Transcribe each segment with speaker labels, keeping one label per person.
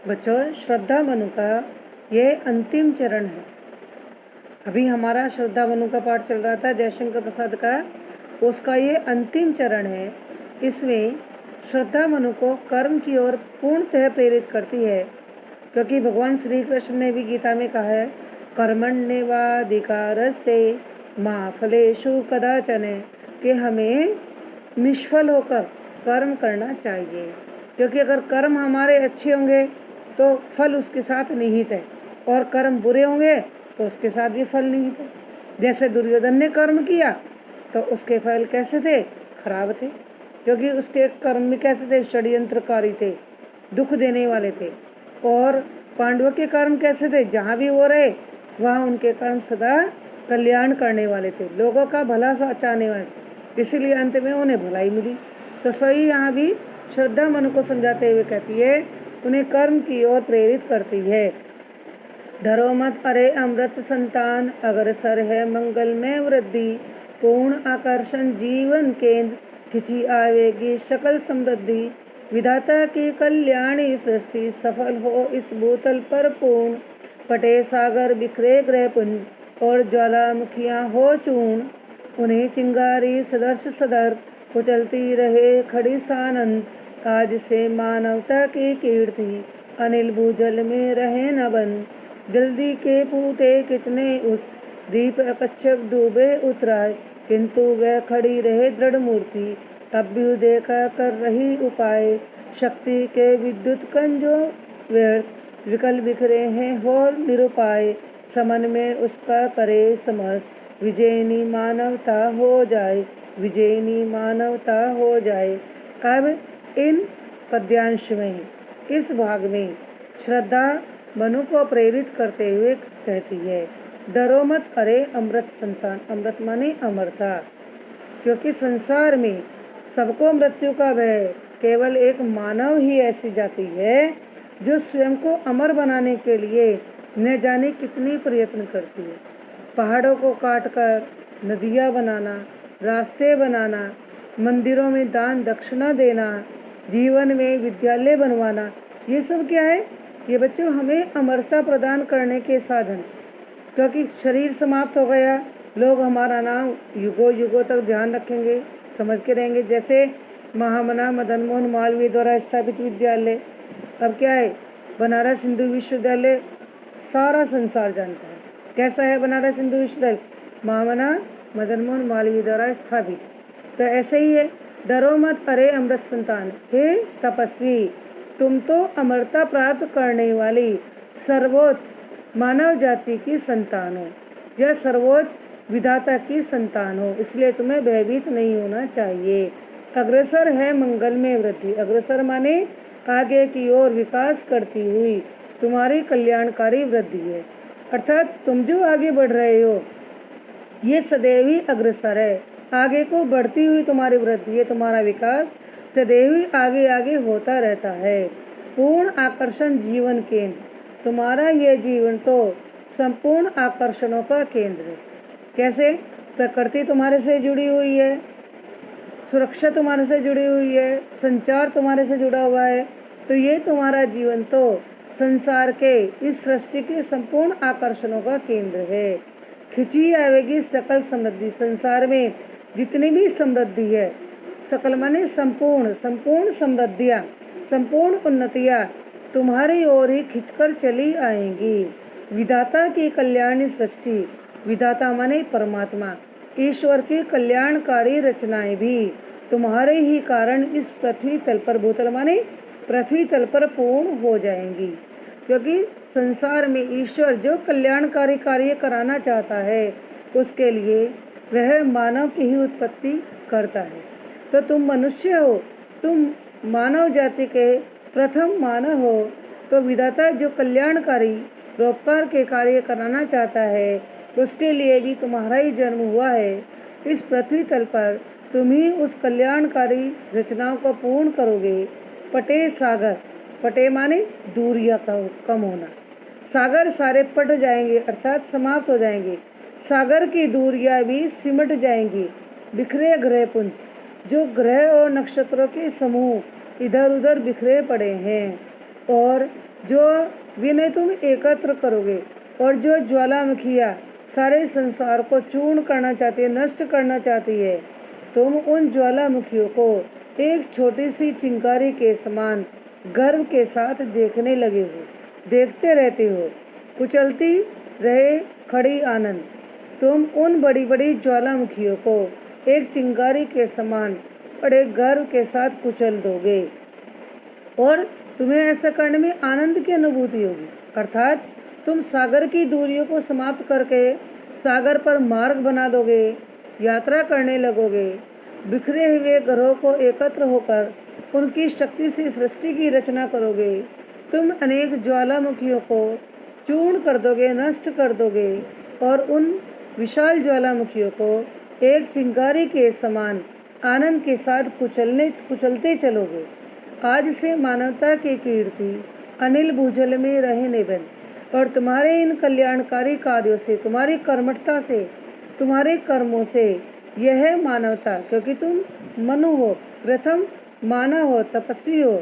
Speaker 1: बच्चों, श्रद्धा मनु का ये अंतिम चरण है। अभी हमारा श्रद्धा मनु का पाठ चल रहा था जयशंकर प्रसाद का, उसका ये अंतिम चरण है। इसमें श्रद्धा मनु को कर्म की ओर पूर्णतः प्रेरित करती है, क्योंकि भगवान श्री कृष्ण ने भी गीता में कहा है, कर्मण्येवाधिकारस्ते मा फलेषु कदाचन, कि हमें निष्फल होकर कर्म करना चाहिए। क्योंकि अगर कर्म हमारे अच्छे होंगे तो फल उसके साथ निहित है, और कर्म बुरे होंगे तो उसके साथ भी फल निहित है। जैसे दुर्योधन ने कर्म किया तो उसके फल कैसे थे? खराब थे, क्योंकि उसके कर्म भी कैसे थे? षड्यंत्रकारी थे, दुख देने वाले थे। और पांडवों के कर्म कैसे थे? जहाँ भी वो रहे वहाँ उनके कर्म सदा कल्याण करने वाले थे, लोगों का भला सा चाहने वाले, इसीलिए अंत में उन्हें भलाई मिली। तो सही यहाँ भी श्रद्धा मनु को समझाते हुए कहती है, उन्हें कर्म की ओर प्रेरित करती है। डरो मत अरे अमृत संतान, अग्रसर है मंगल में वृद्धि, पूर्ण आकर्षण जीवन केंद्र, खिंची आवेगी सकल समृद्धि, विधाता की कल्याणी सृष्टि, सफल हो इस भूतल पर पूर्ण, पटे सागर बिखरे ग्रह पुंज, और ज्वालामुखियाँ हो चूर्ण, उन्हें चिंगारी सदर्श सदर, कुचलती रहे खड़ी सानंद, आज से मानवता की कीर्ति, अनिल भूजल में रहे न बंद, जल्दी के फूटे कितने उत्स, दीप कच्छप डूबे उतराए, किंतु वह खड़ी रहे दृढ़ मूर्ति, अब भी देखा कर रही उपाय, शक्ति के विद्युत कंजो व्यर्थ, विकल बिखरे हैं हो निरुपाय, समन में उसका करे समस्त, विजयनी मानवता हो जाए, विजयनी मानवता हो जाए। अब इन पद्यांश में, इस भाग में श्रद्धा मनु को प्रेरित करते हुए कहती है, डरो मत अरे अमृत संतान। अमृत माने अमरता, क्योंकि संसार में सबको मृत्यु का भय, केवल एक मानव ही ऐसी जाति है जो स्वयं को अमर बनाने के लिए न जाने कितनी प्रयत्न करती है। पहाड़ों को काटकर नदियाँ बनाना, रास्ते बनाना, मंदिरों में दान दक्षिणा देना, जीवन में विद्यालय बनवाना, ये सब क्या है? ये बच्चों हमें अमरता प्रदान करने के साधन। क्योंकि शरीर समाप्त हो गया, लोग हमारा नाम युगों युगों तक ध्यान रखेंगे, समझ के रहेंगे। जैसे महामना मदन मोहन मालवीय द्वारा स्थापित विद्यालय, अब क्या है? बनारस हिंदू विश्वविद्यालय सारा संसार जानता है। कैसा है बनारस हिंदू विश्वविद्यालय? महामना मदन मोहन मालवीय द्वारा स्थापित। तो ऐसे ही है, डरो मत अरे अमृत संतान, हे तपस्वी, तुम तो अमरता प्राप्त करने वाली सर्वोच्च मानव जाति की संतान हो, या सर्वोच्च विधाता की संतान हो, इसलिए तुम्हें भयभीत नहीं होना चाहिए। अग्रसर है मंगल में वृद्धि, अग्रसर माने आगे की ओर विकास करती हुई तुम्हारी कल्याणकारी वृद्धि है। अर्थात तुम जो आगे बढ़ रहे हो ये सदैव ही अग्रसर है, आगे को बढ़ती हुई तुम्हारी वृद्धि है, तुम्हारा विकास सदैव ही आगे आगे होता रहता है। पूर्ण आकर्षण जीवन केंद्र, तुम्हारा यह जीवन तो संपूर्ण आकर्षणों का केंद्र है। कैसे? प्रकृति तुम्हारे से जुड़ी हुई है, सुरक्षा तुम्हारे से जुड़ी हुई है, संचार तुम्हारे से जुड़ा हुआ है, तो ये तुम्हारा जीवन तो संसार के, इस सृष्टि के संपूर्ण आकर्षणों का केंद्र है। खिंची आवेगी सकल समृद्धि, संसार में जितनी भी समृद्धि है, सकल माने संपूर्ण, संपूर्ण समृद्धियाँ, संपूर्ण उन्नतियाँ तुम्हारी ओर ही खिंचकर चली आएंगी। विधाता की कल्याणी सृष्टि, विधाता माने परमात्मा, ईश्वर की कल्याणकारी रचनाएं भी तुम्हारे ही कारण इस पृथ्वी तल पर, भूतल माने पृथ्वी तल पर पूर्ण हो जाएंगी। क्योंकि संसार में ईश्वर जो कल्याणकारी कार्य कराना चाहता है, उसके लिए वह मानव की ही उत्पत्ति करता है। तो तुम मनुष्य हो, तुम मानव जाति के प्रथम मानव हो, तो विधाता जो कल्याणकारी परोपकार के कार्य कराना चाहता है, उसके लिए भी तुम्हारा ही जन्म हुआ है। इस पृथ्वी तल पर तुम ही उस कल्याणकारी रचनाओं को पूर्ण करोगे। पटे सागर, पटे माने दूरियां कम होना, सागर सारे पट जाएंगे अर्थात समाप्त हो जाएंगे, सागर की दूरियां भी सिमट जाएंगी। बिखरे ग्रह पुंज, जो ग्रह और नक्षत्रों के समूह इधर उधर बिखरे पड़े हैं, और जो विनय तुम एकत्र करोगे और जो ज्वालामुखियाँ सारे संसार को चूर्ण करना चाहती है, नष्ट करना चाहती है, तुम उन ज्वालामुखियों को एक छोटी सी चिंगारी के समान गर्व के साथ देखने लगे हो, देखते रहते हो। कुचलती रहे खड़ी आनंद, तुम उन बड़ी बड़ी ज्वालामुखियों को एक चिंगारी के समान बड़े गर्व के साथ कुचल दोगे और तुम्हें ऐसा करने में आनंद की अनुभूति होगी। अर्थात तुम सागर की दूरियों को समाप्त करके सागर पर मार्ग बना दोगे, यात्रा करने लगोगे। बिखरे हुए ग्रहों को एकत्र होकर उनकी शक्ति से सृष्टि की रचना करोगे। तुम अनेक ज्वालामुखियों को चूर्ण कर दोगे, नष्ट कर दोगे और उन विशाल ज्वालामुखियों को एक चिंगारी के समान आनंद के साथ कुचलते चलोगे। आज से मानवता की कीर्ति अनिल भूजल में रहे निबंध और तुम्हारे इन कल्याणकारी कार्यों से, तुम्हारी कर्मठता से, तुम्हारे कर्मों से यह मानवता, क्योंकि तुम मनु हो, प्रथम मानव हो, तपस्वी हो,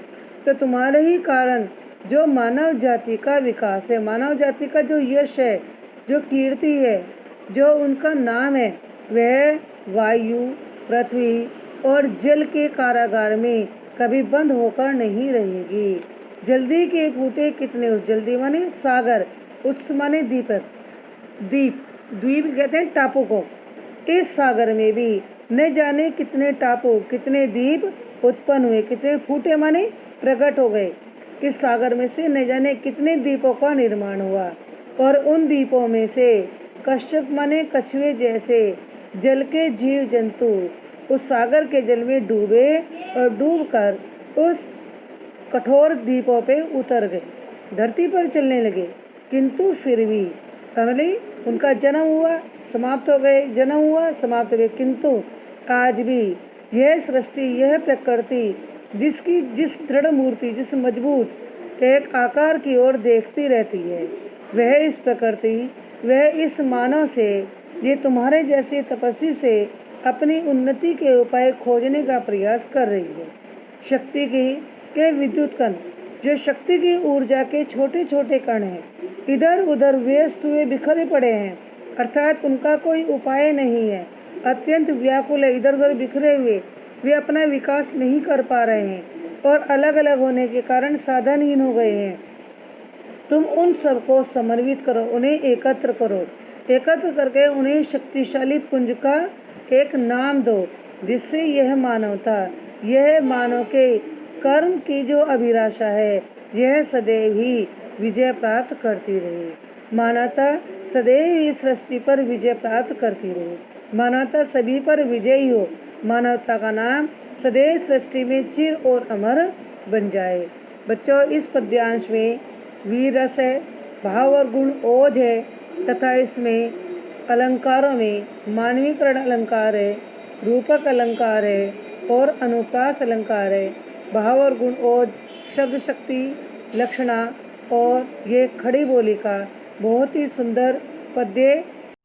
Speaker 1: तो तुम्हारे ही कारण जो मानव जाति का विकास है, मानव जाति का जो यश है, जो कीर्ति है, जो उनका नाम है, वह वायु, पृथ्वी और जल के कारागार में कभी बंद होकर नहीं रहेगी। जल्दी के फूटे कितने उस, जल्दी माने सागर, उत्स माने दीपक, द्वीप कहते हैं टापू को। इस सागर में भी न जाने कितने टापू, कितने द्वीप उत्पन्न हुए, कितने फूटे माने प्रकट हो गए। इस सागर में से न जाने कितने द्वीपों का निर्माण हुआ और उन द्वीपों में से कश्यप माने कछुए जैसे जल के जीव जंतु उस सागर के जल में डूबे और डूबकर उस कठोर द्वीपों पे उतर गए, धरती पर चलने लगे। किंतु फिर भी पहले उनका जन्म हुआ, समाप्त हो गए, जन्म हुआ, समाप्त हो गए। किंतु आज भी यह सृष्टि, यह प्रकृति जिस दृढ़ मूर्ति, जिस मजबूत एक आकार की ओर देखती रहती है, वह इस प्रकृति, वह इस मानव से, ये तुम्हारे जैसे तपस्वी से अपनी उन्नति के उपाय खोजने का प्रयास कर रही है। शक्ति के विद्युत कण, जो शक्ति की ऊर्जा के छोटे छोटे कण हैं, इधर उधर व्यस्त हुए बिखरे पड़े हैं, अर्थात उनका कोई उपाय नहीं है, अत्यंत व्याकुल है, इधर उधर बिखरे हुए, वे अपना विकास नहीं कर पा रहे हैं और अलग अलग होने के कारण साधनहीन हो गए हैं। तुम उन सबको समन्वित करो, उन्हें एकत्र करो, एकत्र करके उन्हें शक्तिशाली पुंज का एक नाम दो, जिससे यह मानवता, यह मानव के कर्म की जो अभिलाषा है, यह सदैव ही विजय प्राप्त करती रहे। मानवता सदैव इस सृष्टि पर विजय प्राप्त करती रहे। मानवता सभी पर विजयी हो। मानवता का नाम सदैव सृष्टि में चिर और अमर बन जाए। बच्चों, इस पद्यांश में वीर रस है, भाव और गुण ओज है तथा इसमें अलंकारों में मानवीकरण अलंकार है, रूपक अलंकार है और अनुप्रास अलंकार है। भाव और गुण ओज, शब्द शक्ति, लक्षणा और ये खड़ी बोली का बहुत ही सुंदर पद्य